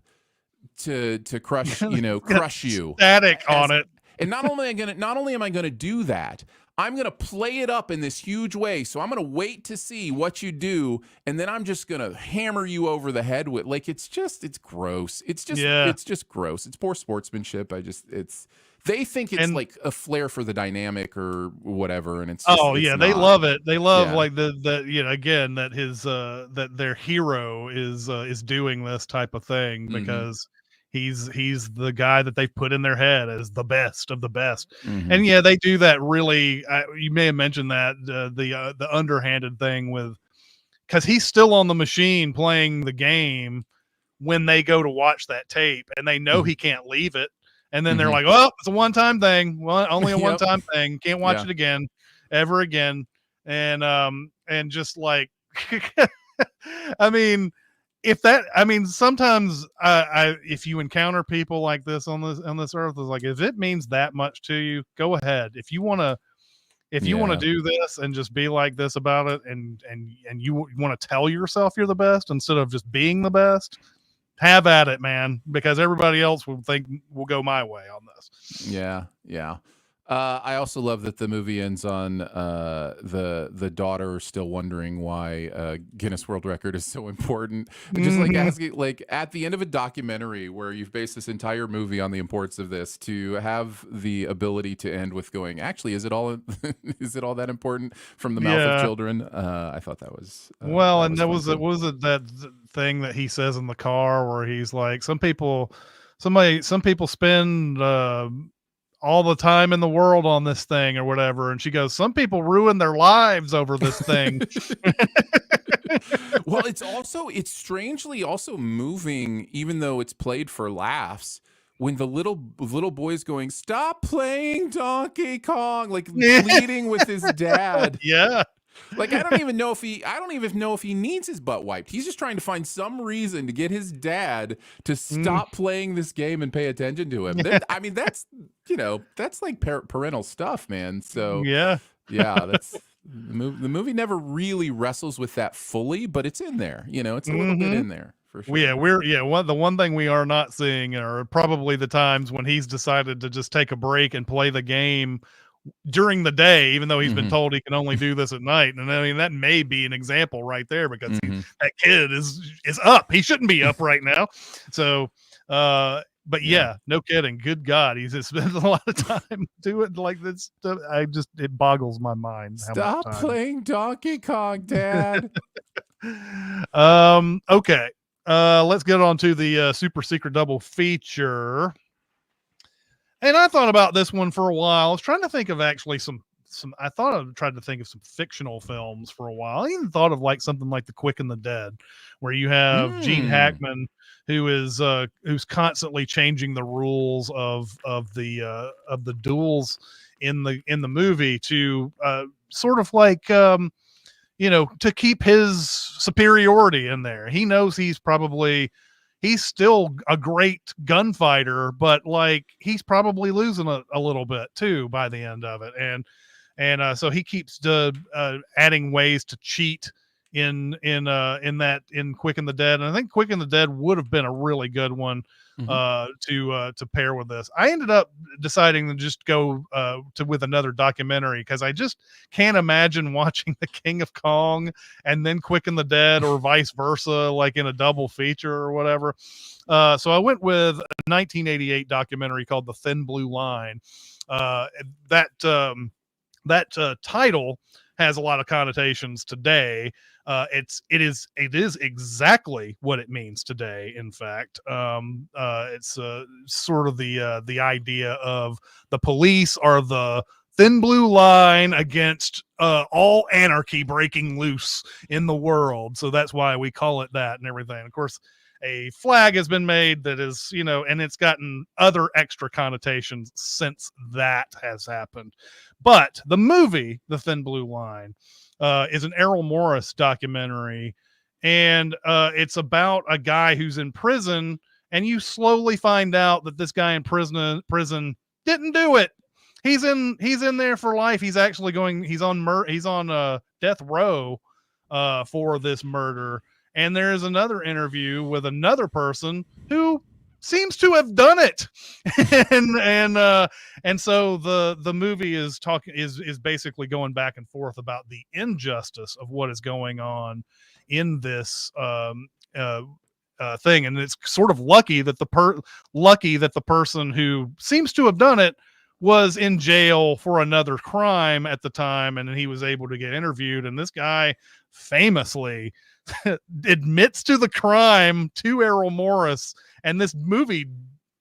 to crush, you know, Got crush you. static on As it. and not only am I gonna do that, I'm gonna play it up in this huge way. So I'm gonna wait to see what you do, and then I'm just gonna hammer you over the head with, like, it's gross. Yeah. It's just gross. It's poor sportsmanship. They think it's And like a flair for the dynamic or whatever, and oh it's yeah, they not. love it. They love Yeah. like the you know, again, that his that their hero is doing this type of thing Mm-hmm. because he's the guy that they've put in their head as the best of the best. Mm-hmm. And yeah, they do that really. You may have mentioned that the underhanded thing with, because he's still on the machine playing the game when they go to watch that tape, and they know Mm-hmm. he can't leave it. And then they're Mm-hmm. like, "Well, it's a one-time thing. Well, only a Yep. one-time thing. Can't watch Yeah. it again, ever again." And just like, I mean, sometimes if you encounter people like this on this earth, is like, if it means that much to you, go ahead. If you want to Yeah. do this and just be like this about it, and you want to tell yourself you're the best instead of just being the best, have at it, man, because everybody else will go my way on this. Yeah, yeah. I also love that the movie ends on the daughter still wondering why Guinness World Record is so important. Just like Mhm. asking, like at the end of a documentary where you've based this entire movie on the importance of this, to have the ability to end with going, actually, is it all is it all that important from the mouth of Yeah. children? I thought Well, that and was that fun was it. too. What was it, that thing that he says in the car where he's like, some people spend all the time in the world on this thing or whatever, and she goes, some people ruin their lives over this thing. Well, it's strangely also moving, even though it's played for laughs. When the little boy's going, stop playing Donkey Kong, like pleading with his dad. Yeah. Like I don't even know if he needs his butt wiped. He's just trying to find some reason to get his dad to Mm. stop playing this game and pay attention to him. I mean, that's, you know, that's like parental stuff, man. So Yeah. yeah, that's the movie never really wrestles with that fully, but it's in there. You know, it's a little bit Hmm. in there for Yeah, sure. the one thing we are not seeing are probably the times when he's decided to just take a break and play the game during the day, even though he's been Hmm. told he can only do this at night. And I mean, that may be an example right there, because Hmm. that kid is up. He shouldn't be up right now. So, but Yeah. yeah, no kidding. Good God, he's just spent a lot of time doing like this stuff. It boggles my mind how much Stop time. playing Donkey Kong, Dad. Okay. Let's get on to the super secret double feature. And I thought about this one for a while. I was trying to think of actually some. I thought I tried to think of some fictional films for a while. I even thought of like something like The Quick and the Dead, where you have Gene Mm. Hackman, who's constantly changing the rules of the duels in the movie to sort of like to keep his superiority in there. He knows he's still a great gunfighter, but like he's probably losing a little bit too by the end of it. And so he keeps adding ways to cheat in Quick and the Dead. And I think Quick and the Dead would have been a really good one Mhm. to pair with this. I ended up deciding to just go with another documentary because I just can't imagine watching The King of Kong and then Quick and the Dead or vice versa, like in a double feature or whatever. So I went with a 1988 documentary called The Thin Blue Line. Uh, that title has a lot of connotations today. It is exactly what it means today. In fact, it's sort of the idea of the police are the thin blue line against all anarchy breaking loose in the world. So that's why we call it that and everything. Of course, a flag has been made that is, and it's gotten other extra connotations since that has happened. But the movie, The Thin Blue Line, is an Errol Morris documentary, and it's about a guy who's in prison, and you slowly find out that this guy in prison didn't do it. He's in there for life. He's on death row for this murder. And there's another interview with another person who seems to have done it. And so the movie is basically going back and forth about the injustice of what is going on in this thing. And it's sort of lucky that the person who seems to have done it was in jail for another crime at the time, and he was able to get interviewed. And this guy famously admits to the crime to Errol Morris, and this movie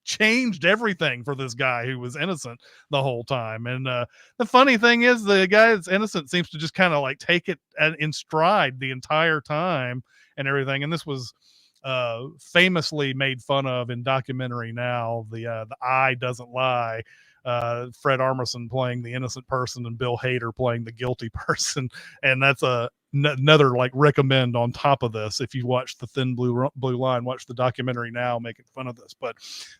changed everything for this guy who was innocent the whole time. And the funny thing is, the guy that's innocent seems to just kind of like take it in stride the entire time and everything. And this was famously made fun of in documentary now. The eye doesn't lie. Fred Armisen playing the innocent person and Bill Hader playing the guilty person, and that's another like recommend on top of this. If you watch The Thin Blue Line, watch the documentary now making fun of this. But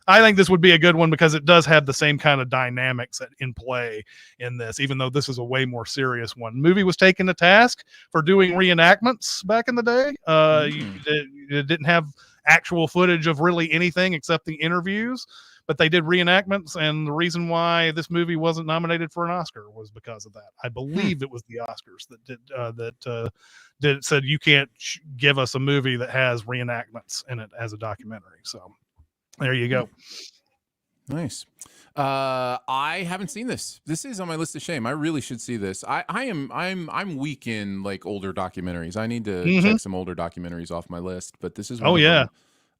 I think this would be a good one because it does have the same kind of dynamics in play in this, even though this is a way more serious one. The movie was taken to task for doing reenactments back in the day. You didn't have actual footage of really anything except the interviews, but they did reenactments, and the reason why this movie wasn't nominated for an Oscar was because of that. I believe it was the Oscars that said you can't give us a movie that has reenactments in it as a documentary. So there you go. Nice. I haven't seen this. This is on my list of shame. I really should see this. I'm weak in like older documentaries. I need to check some older documentaries off my list, but this is one of them.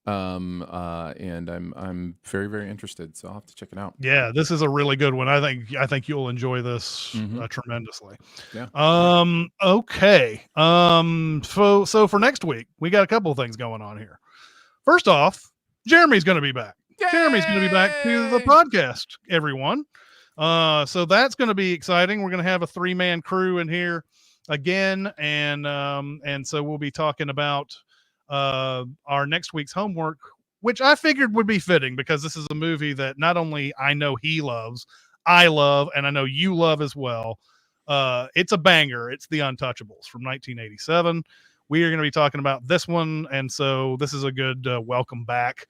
And I'm very, very interested, so I'll have to check it out. Yeah, this is a really good one. I think you'll enjoy this tremendously. Yeah. Okay. So for next week, we got a couple of things going on here. First off, Jeremy's going to be back. Yay! Jeremy's going to be back to the podcast, everyone. So that's going to be exciting. We're going to have a 3-man crew in here again, and so we'll be talking about our next week's homework, which I figured would be fitting because this is a movie that not only I know he loves, I love, and I know you love as well. It's a banger. It's The Untouchables from 1987. We are going to be talking about this one, and so this is a good welcome back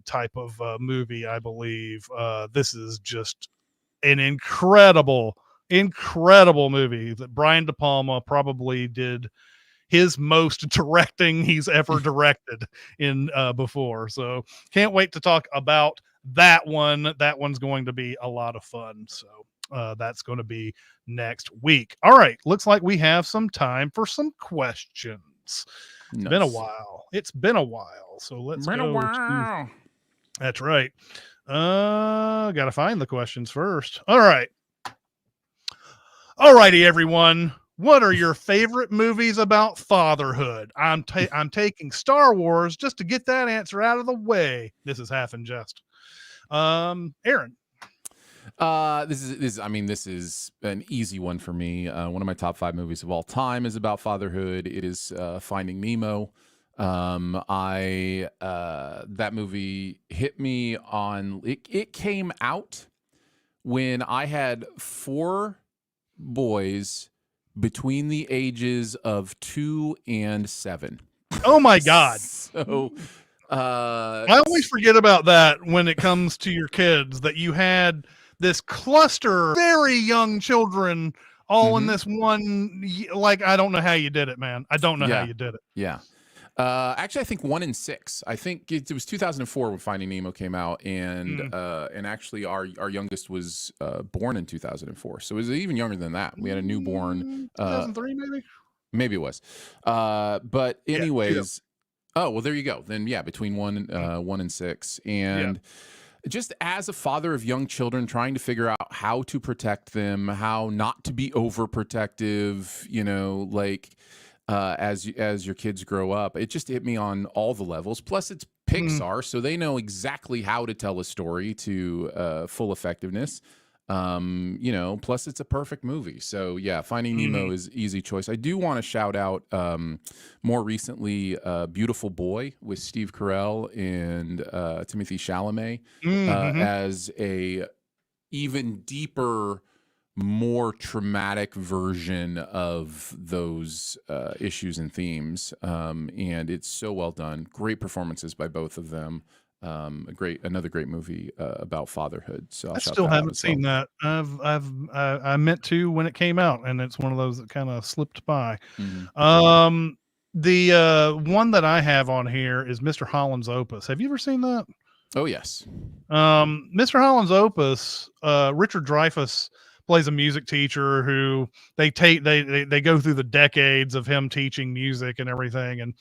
type of movie, I believe. This is just an incredible movie that Brian De Palma probably did his most directing he's ever directed in before. So can't wait to talk about that one. That one's going to be a lot of fun. So that's going to be next week. All right. Looks like we have some time for some questions. Nice. It's been a while. So let's go. That's right. Got to find the questions first. All right. Alrighty, everyone. What are your favorite movies about fatherhood? I'm taking Star Wars just to get that answer out of the way. This is half in jest. Aaron. This is an easy one for me. One of my top 5 movies of all time is about fatherhood. It is Finding Nemo. That movie hit me on it came out when I had 4 boys between the ages of 2 and 7. Oh my God. So I always forget about that when it comes to your kids, that you had this cluster of very young children all in this one. Like, I don't know how you did it, man. I don't know how you did it. Yeah. Actually, I think 1 in 6. I think it was 2004 when Finding Nemo came out, and actually our youngest was born in 2004, so it was even younger than that. We had a newborn. 2003, maybe. Maybe it was. But anyways, oh well, there you go. Then between 1 and 6, and just as a father of young children, trying to figure out how to protect them, how not to be overprotective, as your kids grow up, it just hit me on all the levels. Plus, it's Pixar, so they know exactly how to tell a story to full effectiveness. Plus it's a perfect movie. So Finding Nemo is easy choice. I do want to shout out more recently Beautiful Boy with Steve Carell and Timothée Chalamet as a even deeper, more traumatic version of those issues and themes. And it's so well done. Great performances by both of them. Another great movie about fatherhood. So I still haven't seen that. I meant to when it came out, and it's one of those that kind of slipped by. The one that I have on here is Mr. Holland's Opus. Have you ever seen that? Oh yes. Mr. Holland's Opus. Richard Dreyfuss plays a music teacher who they go through the decades of him teaching music and everything, and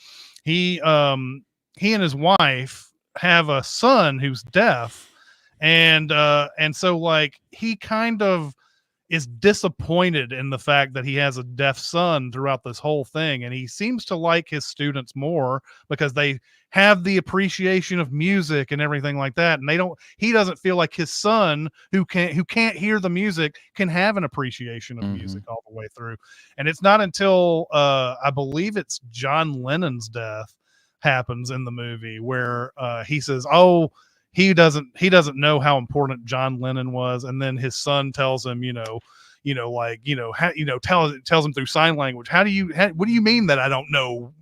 he and his wife have a son who's deaf, and so like he kind of is disappointed in the fact that he has a deaf son throughout this whole thing, and he seems to like his students more because they have the appreciation of music and everything like that, and he doesn't feel like his son who can't hear the music can have an appreciation of music all the way through. And it's not until I believe it's John Lennon's death happens in the movie where he says, oh, he doesn't know how important John Lennon was, and then his son tells him, tells him through sign language, what do you mean that I don't know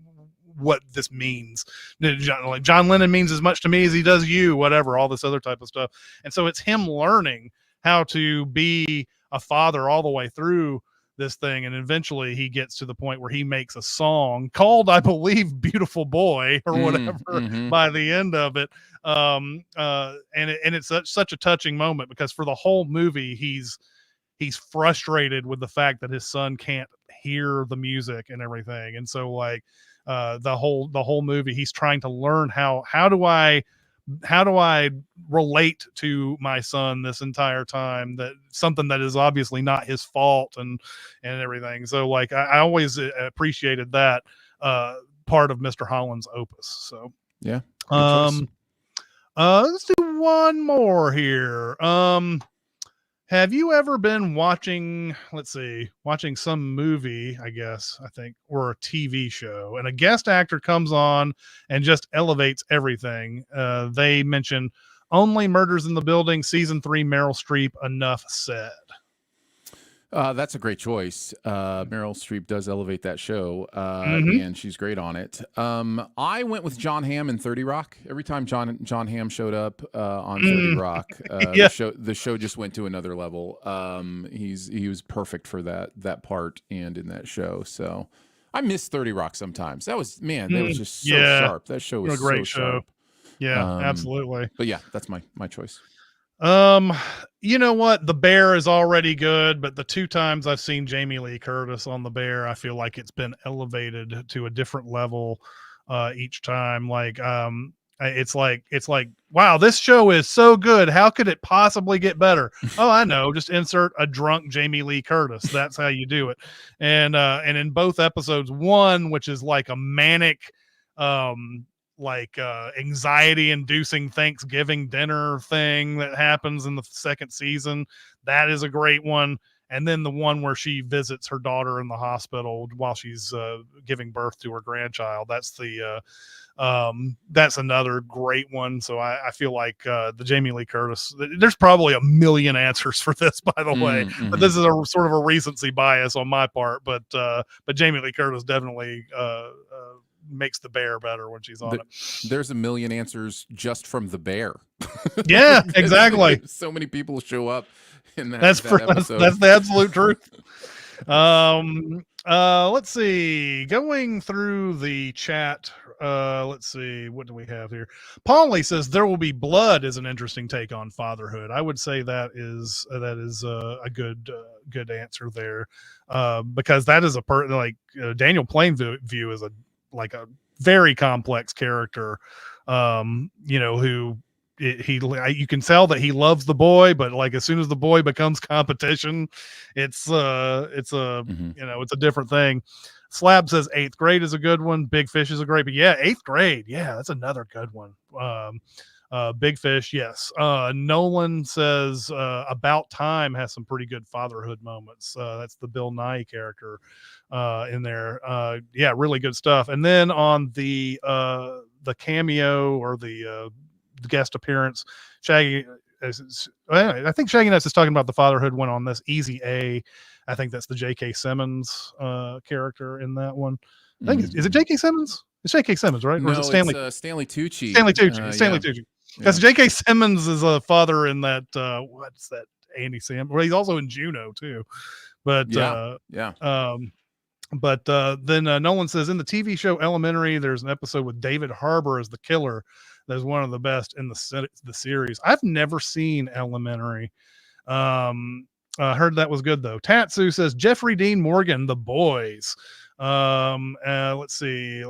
what this means? John Lennon means as much to me as he does you, whatever, all this other type of stuff. And so it's him learning how to be a father all the way through this thing, and eventually he gets to the point where he makes a song called, I believe, Beautiful Boy or whatever by the end of it. And it's such a touching moment because for the whole movie he's frustrated with the fact that his son can't hear the music and everything. And so like the whole movie he's trying to learn how do I relate to my son this entire time, that something that is obviously not his fault and everything. So like I always appreciated that part of Mr. Holland's Opus. So let's do one more here. Have you ever been watching some movie, I think, or a TV show, and a guest actor comes on and just elevates everything? They mention Only Murders in the Building, season 3, Meryl Streep, enough said. That's a great choice. Meryl Streep does elevate that show, and she's great on it. I went with John Hamm in 30 Rock. Every time John Hamm showed up on 30 Rock, the show just went to another level. He was perfect for that part and in that show. So I miss 30 Rock sometimes. That was just so sharp. That show was a great show. Sharp. Yeah, absolutely. But that's my choice. You know what? The Bear is already good, but the 2 times I've seen Jamie Lee Curtis on The Bear, I feel like it's been elevated to a different level each time. Like It's like, wow, this show is so good. How could it possibly get better? Oh, I know. Just insert a drunk Jamie Lee Curtis. That's how you do it. And in both episodes, one, which is like a manic, anxiety inducing Thanksgiving dinner thing that happens in the second season. That is a great one. And then the one where she visits her daughter in the hospital while she's giving birth to her grandchild. That's another great one. So I feel like the Jamie Lee Curtis, there's probably a million answers for this, by the way, but this is a sort of a recency bias on my part. But Jamie Lee Curtis definitely makes the Bear better when she's on it. There's a million answers just from the Bear. Yeah, exactly. So many people show up in that. That's the absolute truth. Let's see. Going through the chat. Let's see. What do we have here? Paulie says There Will Be Blood is an interesting take on fatherhood. I would say that is a good answer there, because that is Daniel Plainview is a very complex character, who you can tell that he loves the boy, but like as soon as the boy becomes competition, it's a different thing. Slab says 8th Grade is a good one. Big Fish is a great, but yeah, 8th Grade, yeah, that's another good one. Big Fish, yes. Nolan says About Time has some pretty good fatherhood moments. That's the Bill Nye character in there. Yeah, really good stuff. And then on the cameo or the guest appearance, Shaggy, I think Shaggy Nuts is talking about the fatherhood one on this. Easy A, I think that's the J.K. Simmons character in that one. I think is it J.K. Simmons? It's J.K. Simmons, right? No, or is it Stanley? It's Stanley Tucci. Stanley Tucci. Because J.K. Simmons is a father in that. What's that? Andy Sam. Well, he's also in Juno too. But then Nolan says in the TV show Elementary, there's an episode with David Harbour as the killer. That's one of the best in the series. I've never seen Elementary. Heard that was good though. Tatsu says Jeffrey Dean Morgan, The Boys. Let's see.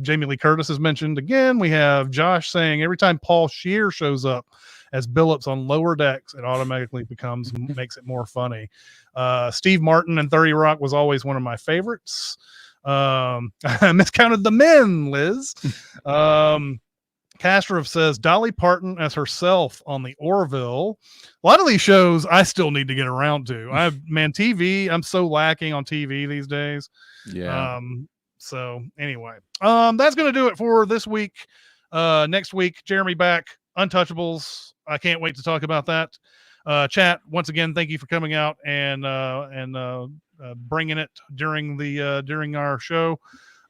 Jamie Lee Curtis is mentioned again. We have Josh saying every time Paul Scheer shows up as Billups on Lower Decks, it automatically makes it more funny. Steve Martin and 30 Rock was always one of my favorites. I miscounted the men, Liz. Kastrov says Dolly Parton as herself on the Orville. A lot of these shows I still need to get around to. TV, I'm so lacking on TV these days. Yeah. So anyway, that's going to do it for this week. Next week, Jeremy back, Untouchables. I can't wait to talk about that. Chat, once again, thank you for coming out and bringing it during our show.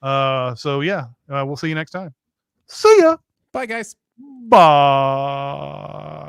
So yeah, we'll see you next time. See ya. Bye, guys. Bye.